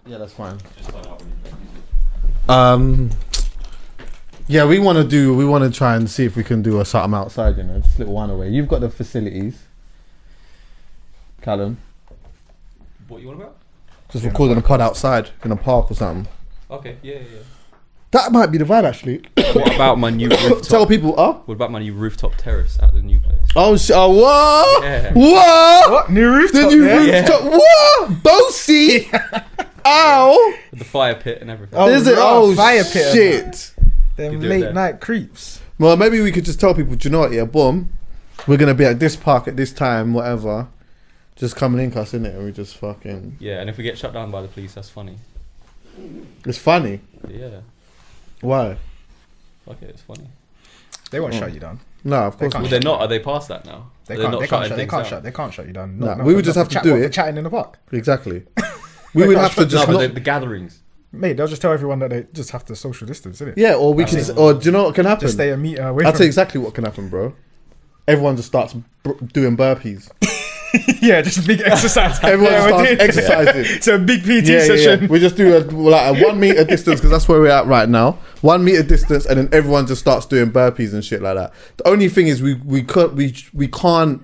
Yeah, that's fine. Just sign out when you play music. Yeah, we want to try and see if we can do a something outside, you know, just a little one away. You've got the facilities, Callum. What you want about? Just recording a pod outside in a park or something. Okay, yeah. That might be the vibe, actually. What about my new rooftop? Tell people, What about my new rooftop terrace at the new place? Oh, what? Yeah. What? New rooftop? The new rooftop? What? Bossy? Ow. With the fire pit and everything. Oh, Is it? right, Oh, fire pit. shit. Them You do it late there. night creeps. Well, maybe we could just tell people, do you know what, yeah, boom, we're going to be at this park at this time, whatever. Just come and link us, innit? And we just fucking... Yeah, and if we get shut down by the police, that's funny. It's funny. Yeah. Why? Okay, it's funny. They won't shut you down. No, of course can't not. Well, they're not. Are they past that now? They They're can't. not They shutting can't. They things can't down? shut. They can't shut you down. Nah, Not we would for- just not have for to chat- do not for it. chatting in the park. Exactly. We would have to No, just but not... the gatherings. Mate, they'll just tell everyone that they just have to social distance, innit? Yeah, or we can... Or do you know what can happen? Just stay a meter away I'll from tell you exactly what can happen, bro. Everyone just starts doing burpees. Yeah, just a big exercise. Everyone Yeah, starts we're doing- exercising. So a big PT Yeah. session. We just do a 1 meter distance because that's where we're at right now. 1 meter distance, and then everyone just starts doing burpees and shit like that. The only thing is we can't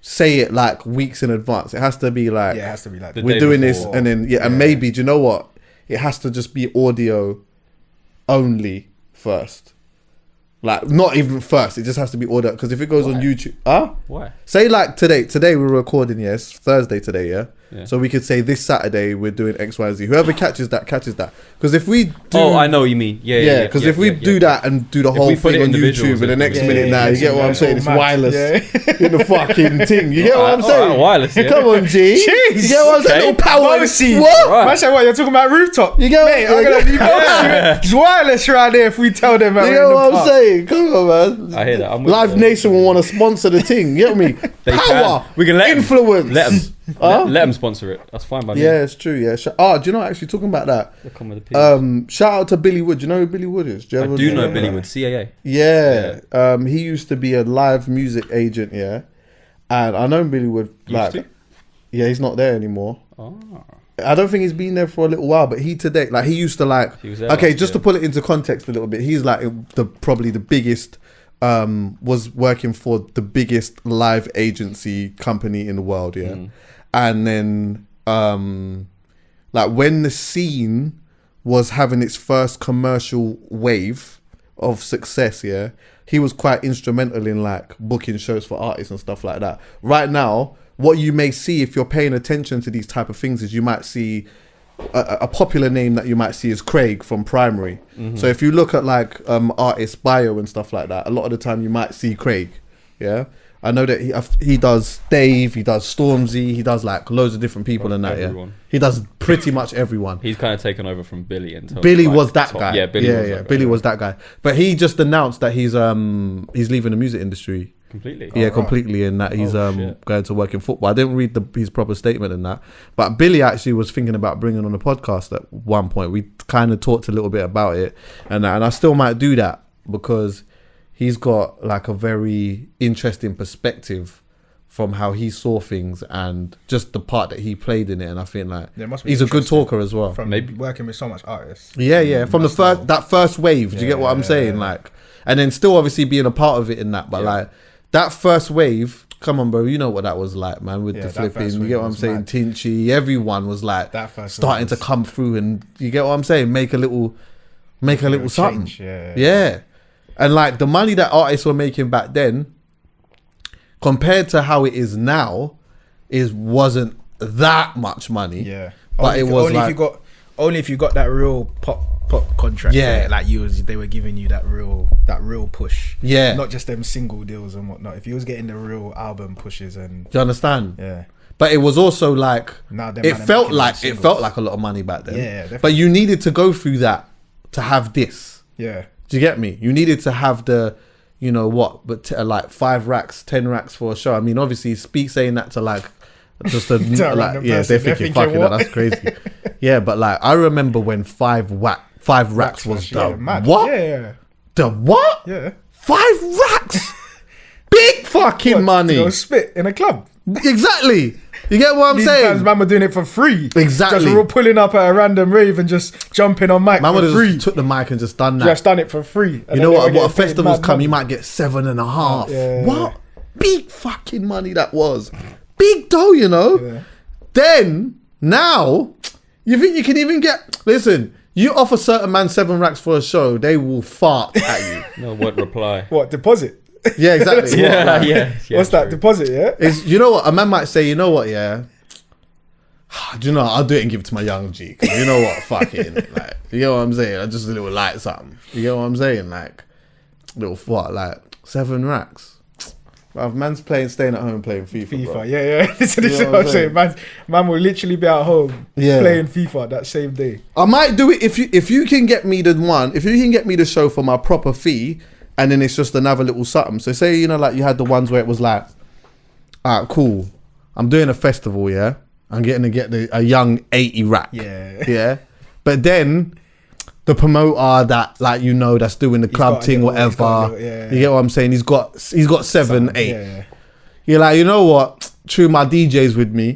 say it like weeks in advance. It has to be like, Yeah, it has to be like The we're day doing before. this, and then and maybe, do you know what? It has to just be audio only first. Like, not even first. It just has to be audio, because if it goes on YouTube, Why? say like today we're recording, yes, Thursday today, yeah? Yeah. So we could say this Saturday we're doing X, Y, Z. Whoever catches that. Because if we do... Oh, I know what you mean. Yeah. because if we do that and do the whole we put thing it on in the YouTube visuals, in the next yeah, minute yeah, now, yeah, you get what yeah, I'm it's saying? all It's mad. wireless Yeah. in the fucking thing. You get what I'm saying? wireless, yeah. Come on, G. Jeez. You get what I'm saying? Okay. Little power. Bossy. What? Right. Man said, what, you're talking about rooftop? You get Mate, what I'm gonna be it's wireless right there if we tell them that You we're get in the what I'm park. saying? Come on, man. I hear that. I'm with Live you. Nation will want to sponsor the thing. You get me? They Power. can. We can let 'em. Influence. Let them. Huh? Let them sponsor it. That's fine by me. Yeah, it's true. Yeah. Do you know, actually, talking about that? They'll come with the peas. Shout out to Billy Wood. Do you know who Billy Wood is? I ever do know that? Billy with CAA. Yeah. He used to be a live music agent. Yeah. And I know Billy Wood. Used to? Yeah, he's not there anymore. Oh. I don't think he's been there for a little while, but he used to like. He was there Okay, last just to year. put it into context a little bit, he's like probably the biggest. Was working for the biggest live agency company in the world, yeah. And then like when the scene was having its first commercial wave of success, yeah, he was quite instrumental in like booking shows for artists and stuff like that. Right now, what you may see if you're paying attention to these type of things is you might see a popular name that you might see is Craig from Primary. So if you look at like artist bio and stuff like that, a lot of the time you might see Craig. Yeah, I know that he does Dave, he does Stormzy, he does like loads of different people and that. Everyone. Yeah, he does pretty much everyone. He's kind of taken over from Billy until Billy like, was that top. guy. Yeah, Billy was that guy. Billy was that guy. But he just announced that he's leaving the music industry. Completely. Yeah, completely, and that he's shit. going to work in football. I didn't read his proper statement in that, but Billy actually was thinking about bringing on a podcast at one point. We kind of talked a little bit about it, and I still might do that because he's got like a very interesting perspective from how he saw things and just the part that he played in it. And I think like Yeah, it must be he's a good interesting talker as well. From Maybe. working with so much artists. Yeah, from that first wave. Do you get what I'm saying? yeah. Like, and then still obviously being a part of it in that, but like that first wave. Come on, bro. You know what that was like, man. With the that flipping, first you wave get what I'm was saying? mad. Tinchy, everyone was like That first starting wave to was- come through, and you get what I'm saying? Make a little something. change, yeah. Yeah, and like the money that artists were making back then, compared to how it is now, wasn't that much money. Yeah, but it was only like if you got that real pop contract. Yeah. like they were giving you that real push. Yeah. not just them single deals and whatnot. If you was getting the real album pushes and do you understand? yeah. But it was also like Now them it man are felt making like them it singles. felt like a lot of money back then. Yeah, definitely. But you needed to go through that to have this. Yeah, Do you get me? You needed to have the, you know what, but like 5 racks, 10 racks for a show. I mean, obviously, saying that to like just a To a like, random yeah, person, they're they're thinking, thinking, fucking, what? that's crazy. Yeah, but like I remember when 5 racks was yeah, the mad. what? Yeah, The what? yeah. 5 racks. Big fucking What, money. to go spit in a club. Exactly. You get what I'm These saying? times, man were doing it for free. Exactly. Just real pulling up at a random rave and just jumping on mic Man would for have free. just took the mic and just done that. Just done it for free. You know what a festivals come, you might get 7.5. Yeah. What? Big fucking money that was. Big dough, you know? Yeah. Then, now, you think you can even get... Listen, you offer certain man 7 racks for a show, they will fart at you. No, what reply? What, deposit? Yeah, exactly. Yeah, What, yeah. What's that, true. deposit, yeah? Is, you know what? A man might say, you know what, yeah? Do you know, I'll do it and give it to my young G. 'Cause you know what? Fuck it. Like, you know what I'm saying? I just a little light something. You get what I'm saying? Like, little what? Like, 7 racks. Bruv, man's staying at home playing FIFA, bro. Yeah. This is know what I'm what saying. Man will literally be at home playing FIFA that same day. I might do it if you can get me the show for my proper fee, and then it's just another little something. So say, you know, like you had the ones where it was like, alright, cool, I'm doing a festival, yeah, I'm getting to get a young 80 rack, yeah, but then the promoter that, like, you know, that's doing the club thing, whatever, you get what I'm saying, he's got 7, 8. You're like, you know what, true, my DJ's with me.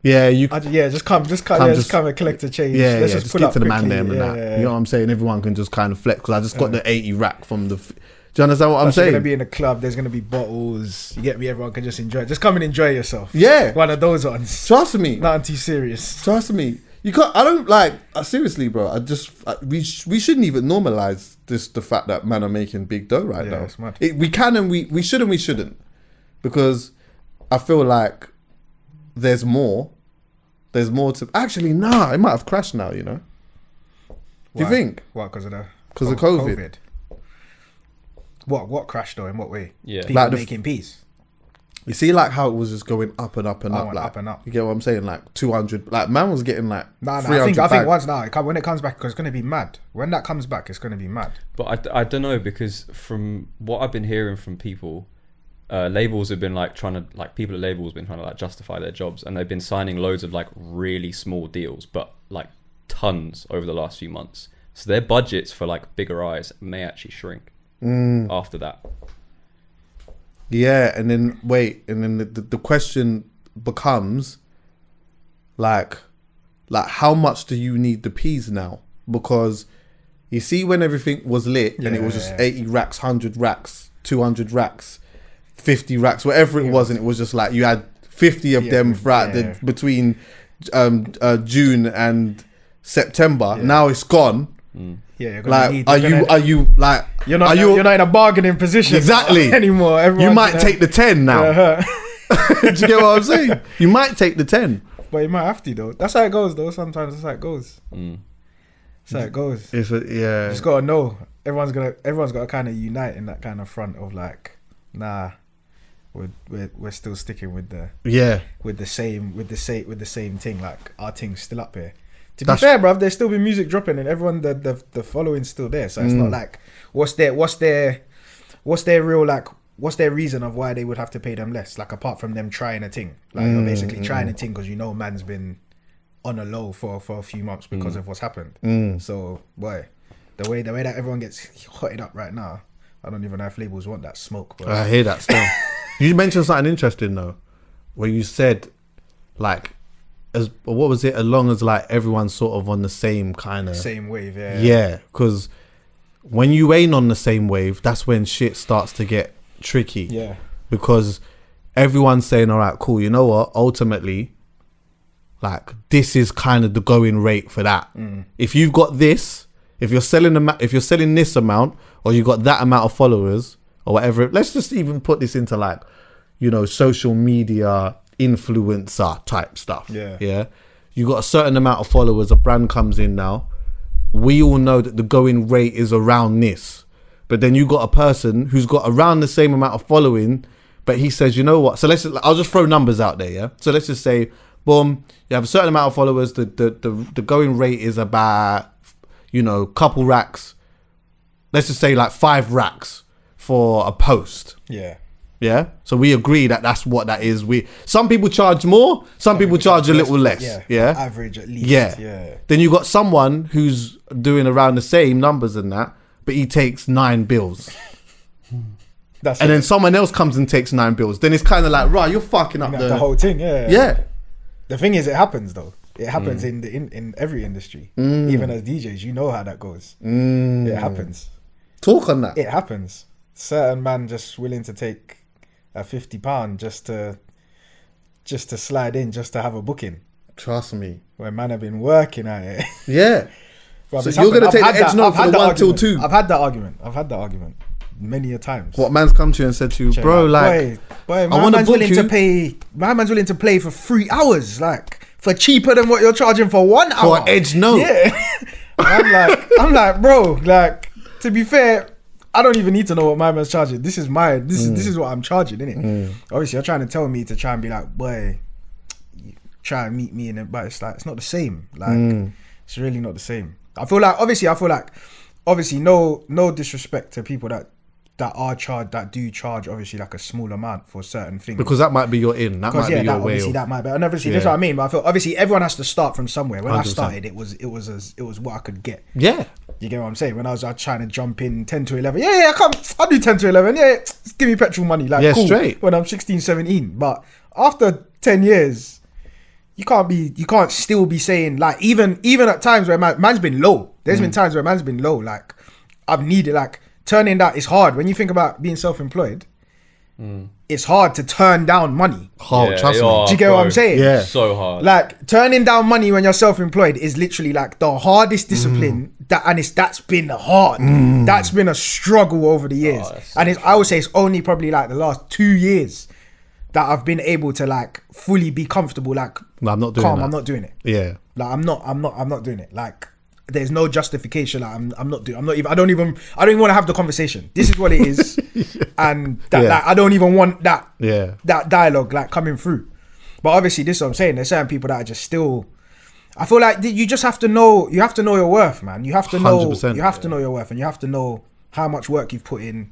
Just come and collect a change. Let's just pull get up to the quickly. man there and that. You know what I'm saying? Everyone can just kind of flex, because I just got the 80 rack from the... Do you understand what I'm saying? You're going to be in a club, there's going to be bottles, you get me, everyone can just enjoy. Just come and enjoy yourself. Yeah. One of those ones. Trust me. Nothing too serious. Trust me. You can't... I don't like... seriously, bro. We shouldn't even normalize the fact that men are making big dough right now. It's mad. We can and we should and we shouldn't. Because I feel like there's more. There's more to... Actually, nah. It might have crashed now, you know? Do you think? What, because of COVID? What crashed though? In what way? Yeah. People Like making peace. You see, like, how it was just going up and up and up. Went Like, up and up. You get what I'm saying? Like, 200... Like, man was getting, like, Nah, 300 I think bags. once now, when it comes back, because it's going to be mad. When that comes back, it's going to be mad. But I don't know, because from what I've been hearing from people, labels have been like trying to, like, people at labels have been trying to, like, justify their jobs, and they've been signing loads of, like, really small deals, but like tons over the last few months. So their budgets for, like, bigger eyes may actually shrink after that. Yeah, and then the question becomes, like how much do you need the peas now? Because you see, when everything was lit and it was just 80 racks, 100 racks, 200 racks, 50 racks, whatever it was, and it was just like you had 50 of them throughout between June and September. Now it's gone. Yeah, like, are you like, you're not in a bargaining position exactly anymore. You might take the 10 now. Do you get what I'm saying? You might take the 10, but you might have to though. That's how it goes though. Sometimes that's how it goes. That's how it goes. You just gotta know. Everyone's got to kind of unite in that kind of front of like, nah, we're still sticking with the same thing. Like, our thing's still up here. To be fair, bruv, there's still been music dropping and everyone, the following's still there. So it's not like, what's their real, like, what's their reason of why they would have to pay them less? Like, apart from them trying a thing. Like, you're basically trying a thing because you know man's been on a low for a few months because of what's happened. So, boy, the way that everyone gets hotted up right now, I don't even know if labels want that smoke. But I hear that still. You mentioned something interesting though, where you said, like, what was it? As long as, like, everyone's sort of on the same kind of same wave, yeah. Because when you ain't on the same wave, that's when shit starts to get tricky. Yeah. Because everyone's saying, all right, cool. You know what? Ultimately, like, this is kind of the going rate for that. If you've got this, if you're selling this amount, or you got that amount of followers, or whatever. Let's just even put this into, like, you know, social media influencer type stuff. Yeah. You got a certain amount of followers, a brand comes in now. We all know that the going rate is around this. But then you got a person who's got around the same amount of following, but he says, you know what? So I'll just throw numbers out there, yeah? So let's just say, boom, you have a certain amount of followers, the going rate is about, you know, couple racks. Let's just say like 5 racks for a post. Yeah. So we agree that that's what that is. Some people charge more, some people charge a little less. Yeah. Average at least. Yeah. Then you got someone who's doing around the same numbers than that, but he takes 9 bills. and then someone else comes and takes 9 bills. Then it's kind of like, right, you're fucking up the whole thing. Yeah. Yeah. The thing is, it happens though. It happens in every industry. Even as DJs, you know how that goes. It happens. Talk on that. It happens. Certain man just willing to take a £50 just to slide in, just to have a booking. Trust me. When man have been working at it. Yeah. Bro, so you're gonna take the edge note for the 1 till 2. I've had that argument many a times. What man's come to you and said to you, bro, like, boy, my man's willing to pay. My man's willing to play for 3 hours, like for cheaper than what you're charging for 1 hour. For an edge note. Yeah. I'm like, bro, like, to be fair, I don't even need to know what my man's charging. This is what I'm charging, innit? Obviously, you're trying to tell me to try and be like, boy, try and meet me in it, but it's like, it's not the same. Like, it's really not the same. I feel like obviously no disrespect to people that do charge obviously like a small amount for certain things, because that might be your in, that might be your way obviously that might be, and obviously that's what I mean. But I feel obviously everyone has to start from somewhere. When 100%. I started, it was what I could get. Yeah, you get what I'm saying? When I was trying to jump in 10 to 11, I'll do 10 to 11, give me petrol money, like, cool, straight when I'm 16, 17. But after 10 years, you can't still be saying, like, even at times where man's been low. There's been times where man's been low. Like, I've needed, like, turning that is hard. When you think about being self-employed, it's hard to turn down money. Trust me. Do you get what I'm saying? Yeah. So hard. Like, turning down money when you're self-employed is literally like the hardest discipline. That's been hard. That's been a struggle over the years. I would say it's only probably like the last 2 years that I've been able to like fully be comfortable. Like, no, I'm not doing calm. that. I'm not doing it. Yeah. Like, I'm not doing it. Like, there's no justification. Like, I don't even want to have the conversation. This is what it is. And that, like, I don't even want that, that dialogue, like, coming through. But obviously, this is what I'm saying. There's certain people that are just still, I feel like you just have to know, you have to know your worth, man. You have to know, 100%. You have to know your worth, and you have to know how much work you've put in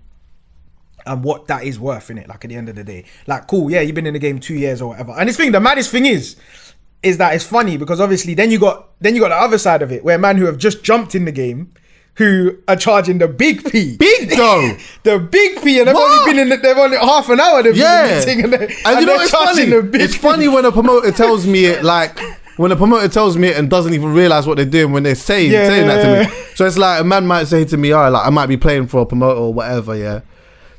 and what that is worth in it. Like, at the end of the day, like, cool, yeah, you've been in the game 2 years or whatever. And the maddest thing is that it's funny because obviously then you got the other side of it where man who have just jumped in the game who are charging the big P. Big though. The big P, and they've only half an hour they've been in the thing, and you know what's funny? It's funny when a promoter tells me it, like, when a promoter tells me it and doesn't even realise what they're doing when they're saying that to me. So it's like a man might say to me, like, I might be playing for a promoter or whatever,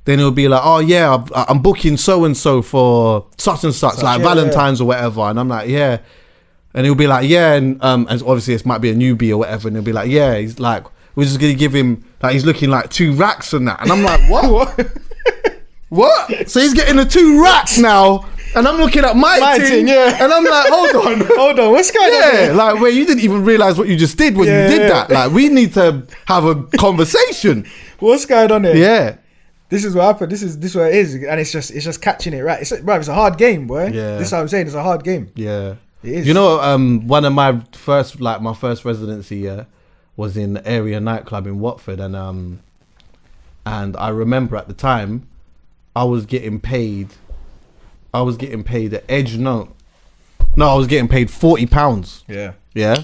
then it'll be like, oh yeah, I'm booking so and so for such and such, like Valentine's or whatever, and I'm like, yeah, and he'll be like, yeah, and obviously this might be a newbie or whatever, and he'll be like, yeah, he's like, we're just gonna give him, like, he's looking like 2 racks and that, and I'm like, what? What? So he's getting the 2 racks now, and I'm looking at my thing, and I'm like, hold on, what's going on? Yeah, like, where you didn't even realise what you just did when you did that. Like, we need to have a conversation. What's going on there? Yeah. This is what happened. This is what it is, and it's just catching it right. It's a hard game, boy. Yeah. This is what I'm saying. It's a hard game. Yeah, it is. You know, one of my first residency was in the area nightclub in Watford, and I remember at the time I was getting paid an edge note. No, I was getting paid £40. Yeah. Yeah.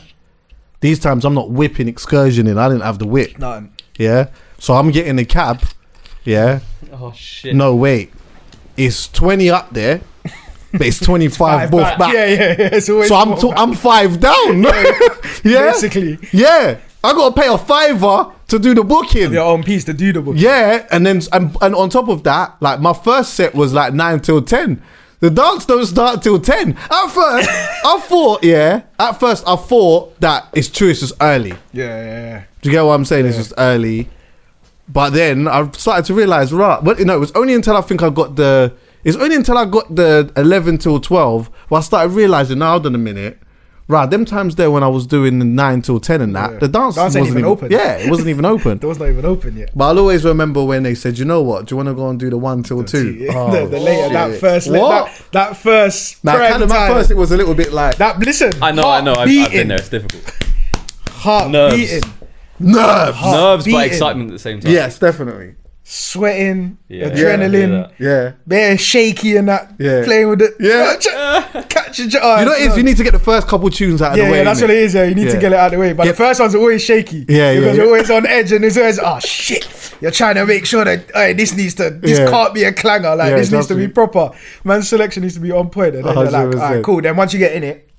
These times I'm not whipping excursion in. I didn't have the whip. Nothing. Yeah. So I'm getting a cab. Yeah. Oh shit. No, wait. It's 20 up there, but it's 25 both back. Yeah. So I'm 5 down. Yeah. Basically. Yeah. I got to pay a £5 to do the booking. Your own piece to do the booking. Yeah. And then and on top of that, like, my first set was like 9 till 10. The dance don't start till 10. At first, I thought that it's true, it's just early. Yeah. Do you get what I'm saying? It's just early. But then I started to realise, right, well, it was only until I got the 11 till 12 where I started realising, now, hold on a minute, right, them times there when I was doing the 9 till 10 and that, the dance wasn't even open. Yeah, it wasn't even open. It was not even open yet. But I'll always remember when they said, you know what, do you want to go and do the 1 till 2? Oh, the later, that first kind of at first it was a little bit like that. Listen, I know, I've been there, it's difficult. Heart beating. Nerves, but excitement at the same time. Yes, definitely. sweating, Yeah. adrenaline, bare shaky and that, playing with it. Catch your jar. You know what it is? You need to get the first couple tunes out of the way. Yeah, that's what it is. Yeah, you need to get it out of the way. But the first one's always shaky. Because you're always on edge and it's always, oh shit. You're trying to make sure that this can't be a clanger. Like this needs to be proper. Man's selection needs to be on point. And then you're like, all right, cool. Then once you get in it,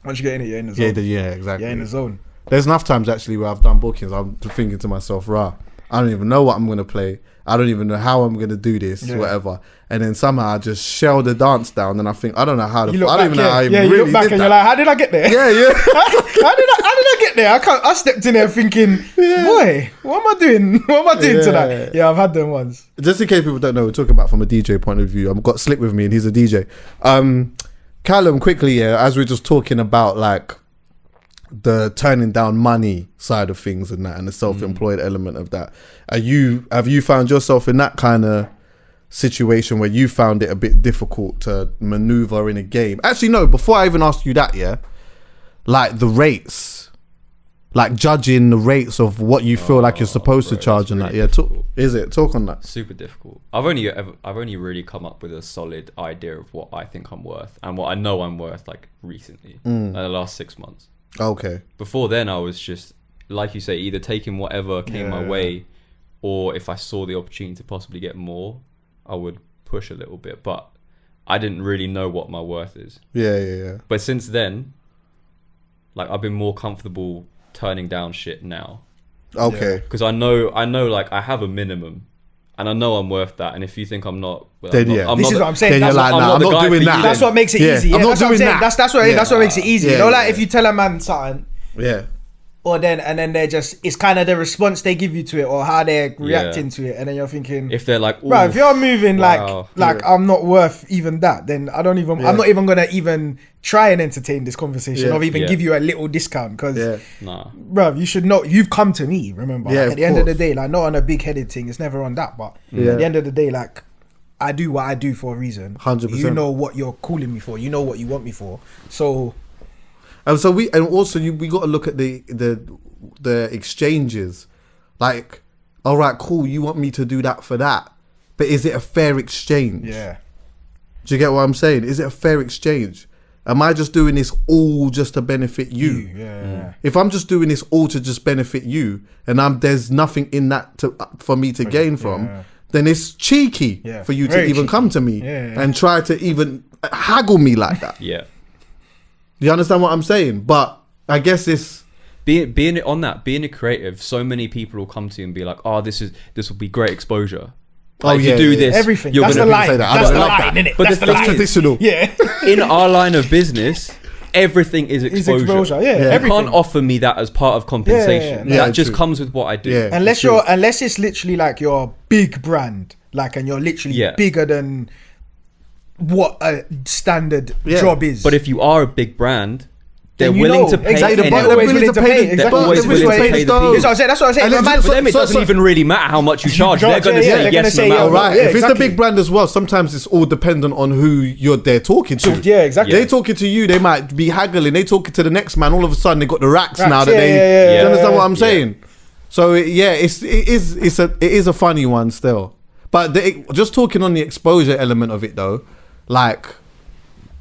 you're in the zone. Yeah, exactly. You're in the zone. There's enough times actually where I've done bookings. I'm thinking to myself, rah, I don't even know what I'm gonna play. I don't even know how I'm gonna do this, whatever. And then somehow I just shell the dance down, and I think I don't know how to. I don't even know how I really you look back and you're like, how did I get there? Yeah. how did I get there? I stepped in there thinking, boy, what am I doing? What am I doing tonight? Yeah, I've had them ones. Just in case people don't know, we're talking about from a DJ point of view. I've got Slick with me, and he's a DJ. Callum, quickly, as we're just talking about like the turning down money side of things and that, and the self-employed element of that. Have you found yourself in that kind of situation where you found it a bit difficult to maneuver in a game? Actually, no, before I even ask you that, like the rates, like judging the rates of what you feel like you're supposed to charge and really that. Talk on that. Super difficult. I've only really come up with a solid idea of what I think I'm worth and what I know I'm worth like recently, in the last 6 months. Okay. Before then, I was just, like you say, either taking whatever came my way, or if I saw the opportunity to possibly get more, I would push a little bit. But I didn't really know what my worth is. Yeah. But since then, like I've been more comfortable turning down shit now. Okay. Because I know, like I have a minimum. And I know I'm worth that. And if you think I'm not, this is what I'm saying. Then you're like, nah, I'm not doing that. That's what makes it easy. I'm not doing that. That's what makes it easy. Like if you tell a man something, and then they're just, it's kind of the response they give you to it or how they're reacting to it, and then you're thinking, if they're like, bro, if you're moving like I'm not worth even that, then I'm not even gonna even try and entertain this conversation or even give you a little discount because, bro, you should know you've come to me. Remember, at the end of the day, like not on a big-headed thing. It's never on that, but at the end of the day, like I do what I do for a reason. 100%. You know what you're calling me for. You know what you want me for. So. And so we got to look at the exchanges, like, all right, cool, you want me to do that for that, but is it a fair exchange? Yeah. Do you get what I'm saying? Is it a fair exchange? Am I just doing this all just to benefit you? Yeah. If I'm just doing this all to just benefit you, and there's nothing in that for me to gain from, then it's cheeky for you to even come to me and try to even haggle me like that. Yeah. You understand what I'm saying? But I guess it's being a creative. So many people will come to you and be like, "Oh, this will be great exposure." Like, if you do this, everything. You're that's gonna the line. That's the line, innit? But that's traditional. Yeah. In our line of business, everything is exposure. Yeah. You can't offer me that as part of compensation. That just comes with what I do. Yeah, unless it's literally like your big brand, like, and you're literally bigger than what a standard job is. But if you are a big brand, they're willing to pay. Exactly. They're always willing to pay. They're always willing to pay the fees. That's what I'm saying. For them, it doesn't even really matter how much you charge. They're going to say yes no matter what. If it's the big brand as well, sometimes it's all dependent on who they're talking to. Yeah, exactly. They're talking to you, they might be haggling. They talking to the next man. All of a sudden, they got the racks now. Do you understand what I'm saying? So it is a funny one still. But just talking on the exposure element of it though, like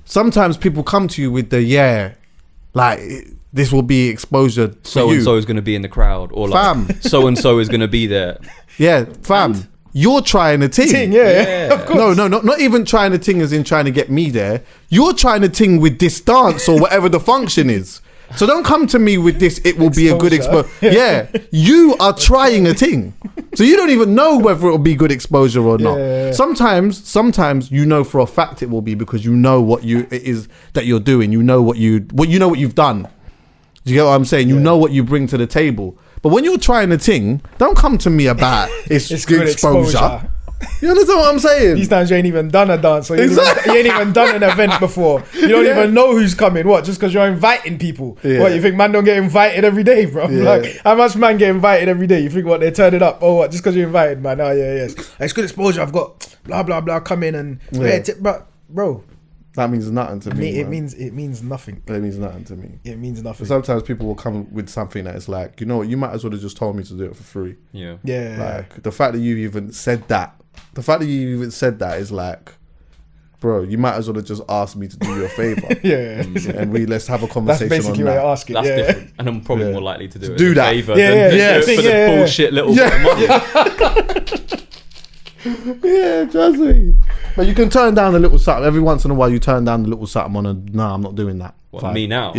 sometimes people come to you with the like this will be exposure. So and so is going to be in the crowd, or like so and so is going to be there. Yeah, fam. And you're trying a ting. Of course. No, not even trying a ting as in trying to get me there. You're trying a ting with this dance or whatever the function is. So don't come to me with this, it will be a good exposure. Yeah, you are trying a thing. So you don't even know whether it will be good exposure or not. Yeah. Sometimes you know for a fact it will be because you know what it is that you're doing. You know what you've done. Do you get what I'm saying? You know what you bring to the table. But when you're trying a thing, don't come to me about it's good exposure. You understand what I'm saying? These times you ain't even done a dance, or you ain't even done an event before. You don't even know who's coming. What? Just because you're inviting people? What? You think man don't get invited every day, bro? Like how much man get invited every day? You think what? They turn it up? Oh, what? Just because you're invited, man? Oh yeah, yes. It's good exposure. I've got blah blah blah. Come in and bro. That means nothing to me. It means nothing. It means nothing to me. It means nothing. Sometimes people will come with something that is like, you know what, you might as well have just told me to do it for free. Yeah. Like the fact that you even said that is like, bro, you might as well have just asked me to do you a favor. And let's have a conversation. That's basically on that. what I ask it. That's different, and I'm probably more likely to do it. Do that. Favor than for the bullshit little bit of money. Yeah, trust me. But you can turn down a little something every once in a while. You turn down a little something on a. No, I'm not doing that. What, me now?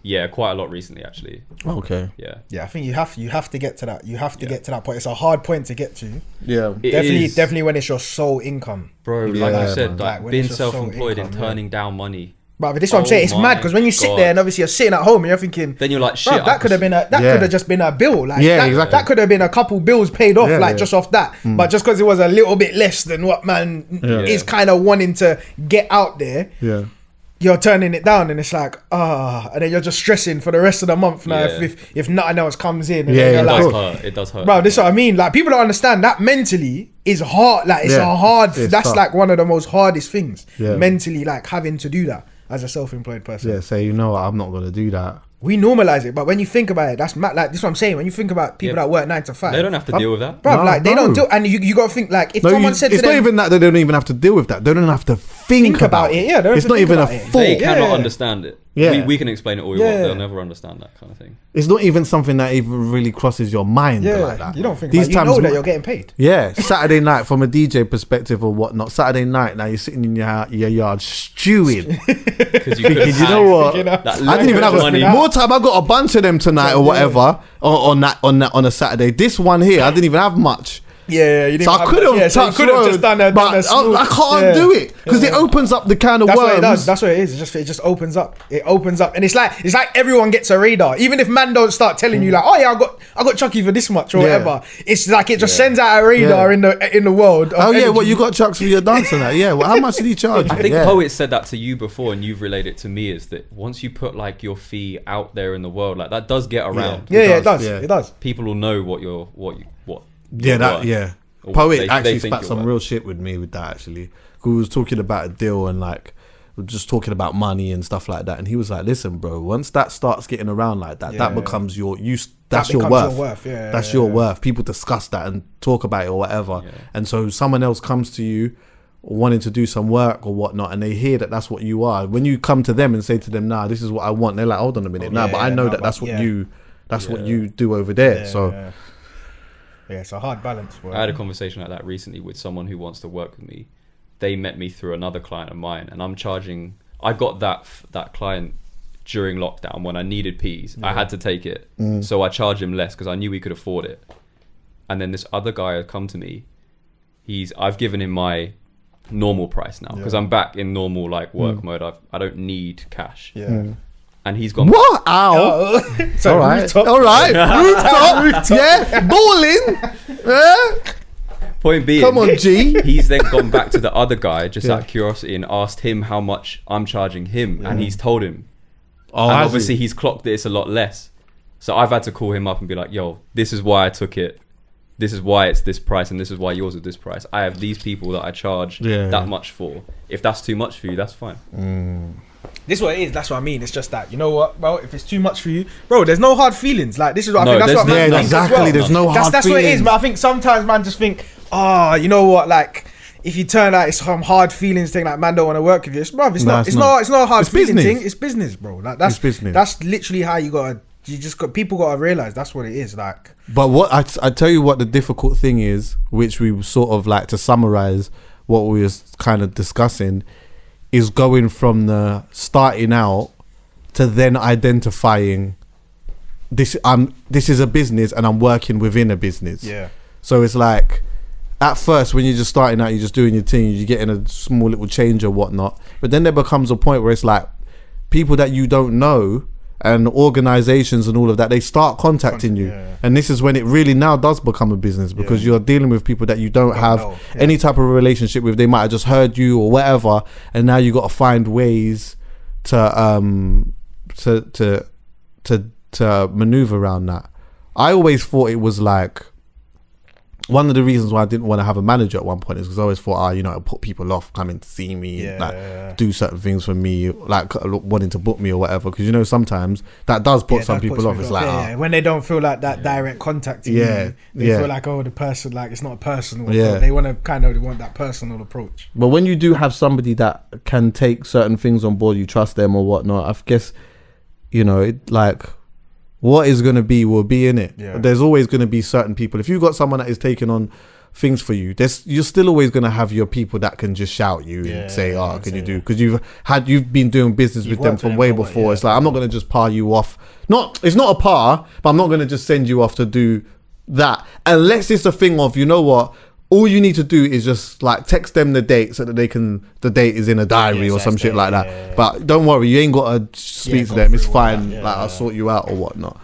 Yeah, quite a lot recently actually. Okay. Yeah. I think you have to get to that. You have to get to that point. It's a hard point to get to. Yeah, Definitely when it's your sole income, bro. Like you said, like being self-employed and turning down money. But this is what I'm saying. It's mad because when you sit there and obviously you're sitting at home and you're thinking, then you're like, shit. That could have been could have just been a bill. Like exactly. That could have been a couple bills paid off, just off that. But just because it was a little bit less than what man is kind of wanting to get out there, you're turning it down, and it's like and then you're just stressing for the rest of the month now if nothing else comes in. And it does hurt. Bro, this is what I mean. Like people don't understand that mentally is hard. Like it's a hard. That's tough. Like one of the most hardest things mentally. Like having to do that as a self-employed person. Yeah, say, you know what, I'm not gonna do that. We normalize it, but when you think about it, that's mad. Like this is what I'm saying. When you think about people that work 9 to 5, they don't have to deal with that, bro. They don't do. And you got to think like if someone said to them, it's not even that they don't even have to deal with that. They don't have to think about it. Yeah, it's not even a thought. They cannot understand it. Yeah, we can explain it all you want. They'll never understand that kind of thing. It's not even something that even really crosses your mind like that. You don't think these times you know that you're getting paid. Yeah, Saturday night from a DJ perspective or whatnot. Saturday night now you're sitting in your yard stewing because you know what? I didn't even have more time. I got a bunch of them tonight or whatever on a Saturday. This one here, I didn't even have much. Yeah, you didn't so I could have just done that, but I can't do it because it opens up the kind of That's worms. What it does. That's what it is. It just opens up. It opens up, and it's like everyone gets a radar. Even if man don't start telling you like, oh yeah, I got Chuckie for this much or whatever. It's like it just sends out a radar in the world. Oh yeah, what you got Chucks for your dance and that? Yeah, well, how much did he charge? I think Poet said that to you before, and you've relayed it to me. Is that once you put like your fee out there in the world, like that does get around. It does. People will know what. Yeah. Poet actually spat some real shit with me with that actually. We was talking about a deal and like we're just talking about money and stuff like that, and he was like, "Listen, bro, once that starts getting around like that, that becomes your worth. That's your worth. People discuss that and talk about it or whatever, and so someone else comes to you wanting to do some work or whatnot, and they hear that that's what you are. When you come to them and say to them, "Nah, this is what I want," they're like, "Hold on a minute, but I know that's what you do over there." Yeah, it's a hard balance. Bro. I had a conversation like that recently with someone who wants to work with me. They met me through another client of mine, and I got that client during lockdown when I needed peas. I had to take it, so I charged him less because I knew he could afford it. And then this other guy had come to me. I've given him my normal price now because I'm back in normal like work mode. I don't need cash. And he's gone. What? Ow! So all right. Rooftop. Yeah, balling. Point being, come on, G. He's then gone back to the other guy just out of curiosity and asked him how much I'm charging him, and he's told him. And obviously he's clocked that it's a lot less. So I've had to call him up and be like, "Yo, this is why I took it. This is why it's this price, and this is why yours is this price. I have these people that I charge that much for. If that's too much for you, that's fine." This is what it is. That's what I mean. It's just that, you know what, bro? If it's too much for you, bro, there's no hard feelings. Like this is what I think. That's what man thinks exactly. As well. There's no hard feelings. That's what it is. But I think sometimes man just think, you know what? Like if you turn out it's some hard feelings thing, like man don't want to work with you. It's not a hard feeling thing. It's business, bro. Like that's business. That's literally how people gotta realize that's what it is. Like, but what I tell you what the difficult thing is, which we sort of like to summarize what we was kind of discussing, is going from the starting out to then identifying this is a business and I'm working within a business. Yeah. So it's like at first when you're just starting out, you're just doing your thing, you're getting a small little change or whatnot. But then there becomes a point where it's like people that you don't know and organizations and all of that, they start contacting you. And this is when it really now does become a business because you're dealing with people that you don't have any type of relationship with. They might have just heard you or whatever, and now you got to find ways to maneuver around that. I always thought it was like one of the reasons why I didn't want to have a manager at one point is because I always thought, you know, it'll put people off coming to see me, do certain things for me, like wanting to book me or whatever. Because, you know, sometimes that does put some people off. It's like, when they don't feel like that direct contact to you, they feel like, the person, like, it's not a personal. They want that personal approach. But when you do have somebody that can take certain things on board, you trust them or whatnot, I guess, you know, what is going to be will be in it. There's always going to be certain people. If you've got someone that is taking on things for you, you're still always going to have your people that can just shout you and say, can you do? Because you've been doing business with them from way before. It's like, I'm not going to just par you off. It's not a par, but I'm not going to just send you off to do that. Unless it's a thing of, you know what, all you need to do is just like text them the date so that the date is in a diary or some shit like that. But don't worry, you ain't got to speak to them. It's fine. Like, I'll sort you out or whatnot.